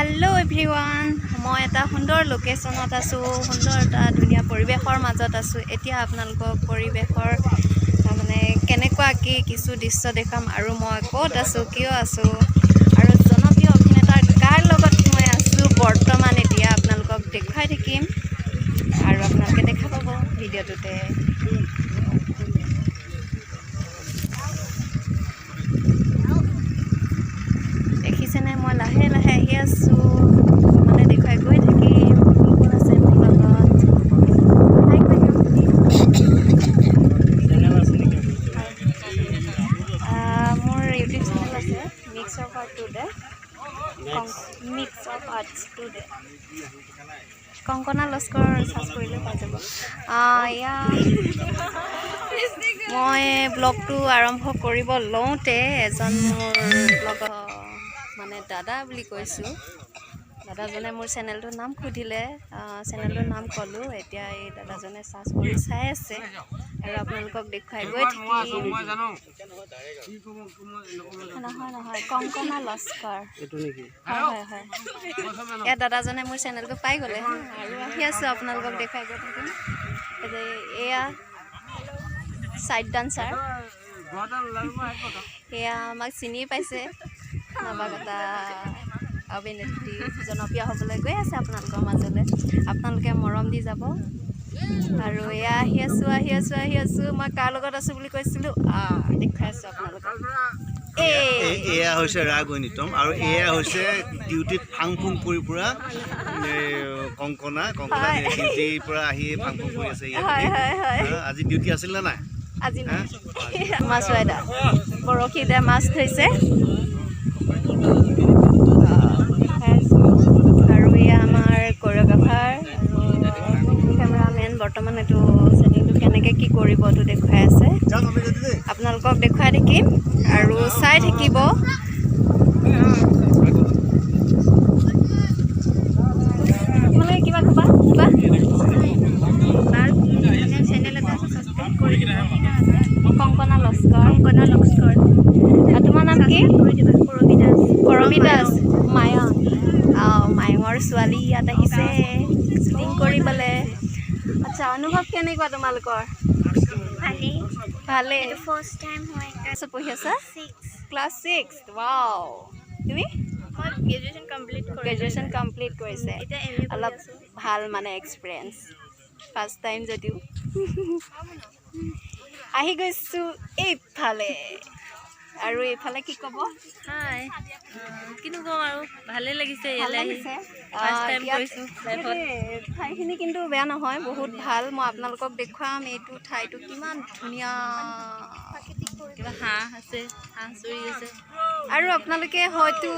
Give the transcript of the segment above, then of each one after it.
Hello everyone मैं এটা সুন্দৰ লোকেশনত আছো সুন্দৰ এটা ধুনীয়া পৰিবেশৰ মাজত আছো এতিয়া আপোনালোকক পৰিবেশৰ মানে কেনেকুৱা কি কিছু দৃশ্য দেখাম আৰু মই ক'ত আছো কিয় আছো আৰু জনপ্ৰিয় অভিনেতাৰ কাৰ লগত মই আছো বৰ্তমান এতিয়া আপোনালোকক দেখাই থাকিম আৰু আপোনালোকে দেখা পাব ভিডিঅ'টোতে দেখিছেনে মই লাহে লাহে আহি আছো মানে দেখাই গৈ থাকিম কোন আছে মোৰ লগত মোৰ ইউটিউব চেনেল আছে mix of art today Kankana Laskar search কৰিলে পাই যাব এয়া মই ব্লগটো আৰম্ভ কৰিব লওঁতে এজন মোৰ লগত মানে দাদা বুলি কৈছো দাদাজনে মোৰ চেনেলটোৰ নাম খুদিলে চেনেলটোৰ নাম কলো এতিয়া এই দাদাজনে সাৰ্চ কৰি চাই আছে আৰু আপোনালোকক দেখাই গৈ থাকিম নহয় কংকনা লস্কৰ এটো নেকি হয় হয় এ দাদাজনে মোৰ চেনেলটো পাই গলে আৰু আহি আছে আপোনালোকক দেখাই গৈ থাকিম এয়া সাইড ডান্সাৰ এয়া আমাক চিনি পাইছে নৱাগতা অভিনেত্ৰী জনপ্ৰিয় হ'বলৈ গৈ আছে আপোনালোকৰ মাজলৈ আপোনালোকে মৰম দি যাব আৰু এয়া আহি আছো মই কাৰ লগত আছো বুলি কৈছিলো দেখাই আছো আপোনালোকক এয়া হৈছে ৰাগনিতম আৰু এয়া হৈছে ডিউটিত ফাংফুং কৰি পুৰা কংকনা ডিউটিৰ পৰা আহি ফাংফুং কৰি আছে আজি ডিউটি আছিল নে নাই আজি মাছ বাইদা বৰশীতে মাছ থৈছে আৰু এয়া আমাৰ কোৰিঅ'গ্ৰাফাৰ কেমেৰামেন বৰ্তমান এইটো ছেটিংটো কেনেকৈ কি কৰিব এইটো দেখুৱাই আছে আপোনালোকক দেখুৱাই থাকিম আৰু চাই থাকিব আপোনালোকে কিবা ক'বা চেনেল এটা ছাবস্ক্ৰাইব কৰি দিব কংকনা লস্কৰ তোমাৰ নাম কি কৰমী দাস মায়ঙৰ ছোৱালী ইয়াত আহিছে শ্বুটিং কৰিবলৈ আচ্ছা অনুভৱ কেনেকুৱা তোমালোকৰ ভালে ফাৰ্ষ্ট টাইম হয় পঢ়ি আছা ক্লাছ 6 ৱাও তুমি গ্ৰেজুৱেশ্যন কমপ্লিট কৰিছে অলপ ভাল মানে এক্সপিৰিয়েঞ্চ ফাৰ্ষ্ট টাইম যদিও আহি গৈছোঁ এইফালে আৰু এইফালে কি ক'ব হাই কিনো ক'ম আৰু ভালেই লাগিছে ইয়ালৈ আহি ফাৰ্ষ্ট টাইম কৰিছোঁ লাইফত ঠাইখিনি কিন্তু বেয়া নহয় বহুত ভাল মই আপোনালোকক দেখুৱাম এইটো ঠাইটো কিমান ধুনীয়া কিবা হাঁহ আছে হাঁহ চৰি আছে আৰু আপোনালোকে হয়তো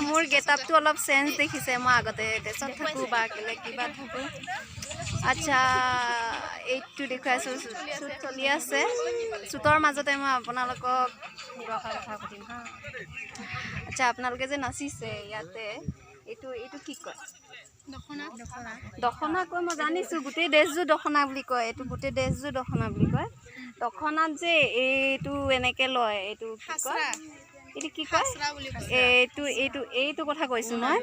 মোৰ গেটআপটো অলপ চেঞ্জ দেখিছে মই আগতে ড্ৰেছত থাকোঁ বা কিবা থাকোঁ আচ্ছা এইটো দেখুৱাইছোঁ শ্বুট চলি আছে শ্বুটৰ মাজতে মই আপোনালোকক কথা পাতিম হা আচ্ছা আপোনালোকে যে নাচিছে ইয়াতে এইটো কি কয় দখনা কয় মই জানিছোঁ গোটেই ড্ৰেছযোৰ দখনা বুলি কয় এইটো গোটেই ড্ৰেছযোৰ দখনা বুলি কয় দখনাত যে এইটো এনেকৈ লয় এইটো কি কয় এইটো কি কয় এইটো কথা কৈছোঁ মই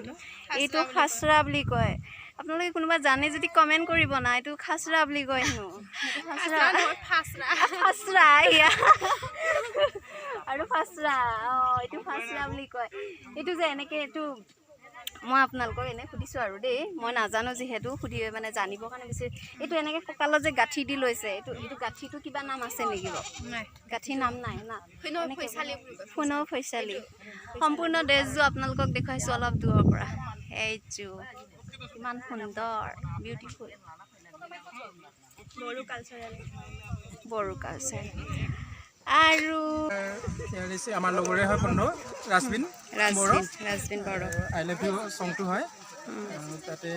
এইটো খাচৰা বুলি কয় আপোনালোকে কোনোবা জানে যদি কমেণ্ট কৰিব না এইটো খাচৰা বুলি কয় হেনো খাচৰা আৰু খাচৰা এইটো খাচৰা বুলি কয় এইটো যে এনেকৈ এইটো মই আপোনালোকক এনেই সুধিছোঁ আৰু দেই মই নাজানো যিহেতু মানে জানিবৰ কাৰণে বিচাৰি এইটো এনেকৈ কঁকালত যে গাঁঠি দি লৈছে এইটো গাঁঠিটো কিবা নাম আছে নেকি বাৰু গাঁঠি নাম নাই না ফুনৌ ফৈচালি সম্পূৰ্ণ ড্ৰেছযোৰ আপোনালোকক দেখুৱাইছোঁ অলপ দূৰৰ পৰা এইযোৰ কিমান সুন্দৰ বিউটিফুল বড়ো কালচাৰ আৰু আমাৰ লগৰে হয় বন্ধু ৰাজবিন বড়ো আই লাভ ইউ চংটো হয় তাতে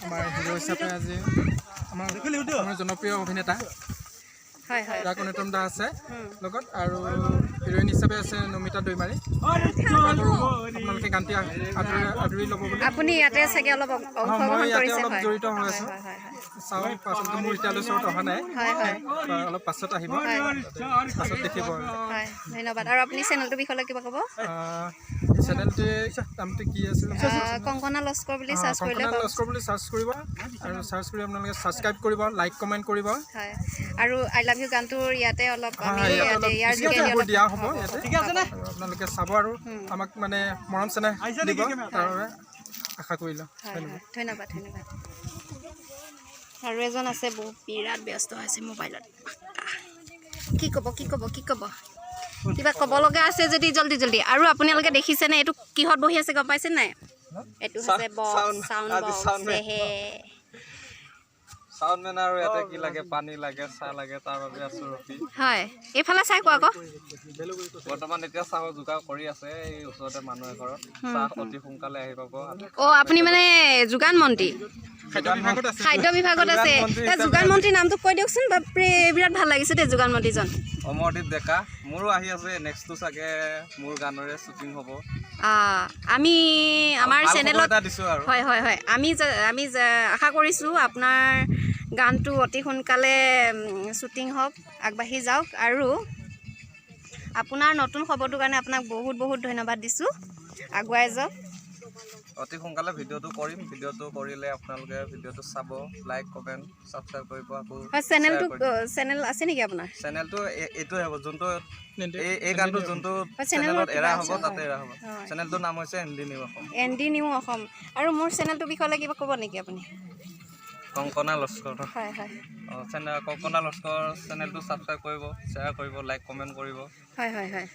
আমাৰ হিৰো হিচাপে আজি আমাৰ জনপ্ৰিয় অভিনেতা হয় ৰাগনিতম দা আছে লগত আৰু হিৰোইন হিচাপে আছে নমিতা দৈমাৰী আপোনালোকে গানটি আদৰি ল'ব বুলি আপুনি ইয়াতে চাগে অলপ মই ইয়াতে অলপ জড়িত হৈ আছোঁ চাওঁ পাছতে মোৰ এতিয়ালৈ ওচৰত অহা নাই হয় হয় অলপ পাছত আহিব হয়। পাছত দেখিব হয় ধন্যবাদ আৰু আপুনি চেনেলটোৰ বিষয়ে কিবা ক'ব চেনেলটোৱে নামটো কি আছিলে কংকনা লস্কৰ বুলি চাৰ্চ কৰিলে কংকনা লস্কৰ বুলি চাৰ্চ কৰিব আৰু চাৰ্চ কৰি আপোনালোকে ছাবস্ক্ৰাইব কৰিব লাইক কমেণ্ট কৰিব হয় আৰু আই লাভ ইউ গানটোৰ ইয়াতে অলপ আমি ইয়াত অলপ ইয়াৰ যোগেদি এইবোৰ অলপ দিয়া হ'ব ইয়াতে আৰু আপোনালোকে চাব আৰু আমাক মানে মৰম চেনেহ দিব তাৰ বাবে আশা কৰিলোঁ হয় হয় ধন্যবাদ ধন্যবাদ আৰু এজন আছে বহুত বিৰাট ব্যস্ত হৈছে মোবাইলত কি ক'ব কিবা ক'ব লগা আছে যদি জল্দি জল্দি আৰু আপোনালোকে দেখিছেনে এইটো কিহত বহি আছে গম পাইছে নাই এইটো হৈছে চাউণ্ড বক্স চাউণ্ড মেন আৰু ইয়াতে কি লাগে পানী লাগে চাহ লাগে তাৰ বাবে আছো ৰখি হয় এইফালে চাই কোৱা আকৌ বৰ্তমান এতিয়া চাহৰ যোগাৰ কৰি আছে এই ওচৰতে মানুহ এঘৰত চাহ অতি সোনকালে আহি পাব অ' আপুনি মানে যোগান মন্ত্ৰী খাদ্য বিভাগত আছে যোগান মন্ত্ৰীৰ নামটো কৈ দিয়কচোন বাপৰে বিৰাট ভাল লাগিছে দেই যোগান মন্ত্ৰীজন অমৰদীপ ডেকা মোৰো আহি আছে নেক্সটটো চাগে মোৰ গানৰে শ্বুটিং হ'ব আমি আমাৰ চেনেলত এটা দিছোঁ আৰু হয় হয় হয় আমি আশা কৰিছোঁ আপোনাৰ গানটো অতি সোনকালে শ্বুটিং হওক আগবাঢ়ি যাওক আৰু আপোনাৰ নতুন খবৰটোৰ কাৰণে আপোনাক বহুত বহুত ধন্যবাদ দিছোঁ আগুৱাই যাওক অতি সোনকালে ভিডিঅ'টো কৰিম ভিডিঅ'টো কৰিলে আপোনালোকে ভিডিঅ'টো চাব লাইক কমেণ্ট ছাবস্ক্ৰাইব কৰিব আকৌ হয় চেনেল আছে নেকি আপোনাৰ চেনেলটো এইটোৱে হ'ব যোনটো এই গানটো যোনটো চেনেলত এৰা হ'ব তাতে এৰা হ'ব চেনেলটোৰ নাম হৈছে ND new Assam ND new Assam আৰু মোৰ চেনেলটোৰ বিষয়ে কিবা ক'ব নেকি আপুনি কংকনা লস্কৰ হয় হয় কংকনা লস্কৰ চেনেলটো ছাবস্ক্ৰাইব কৰিব শ্বেয়াৰ কৰিব লাইক কমেণ্ট কৰিব হয় হয় হয়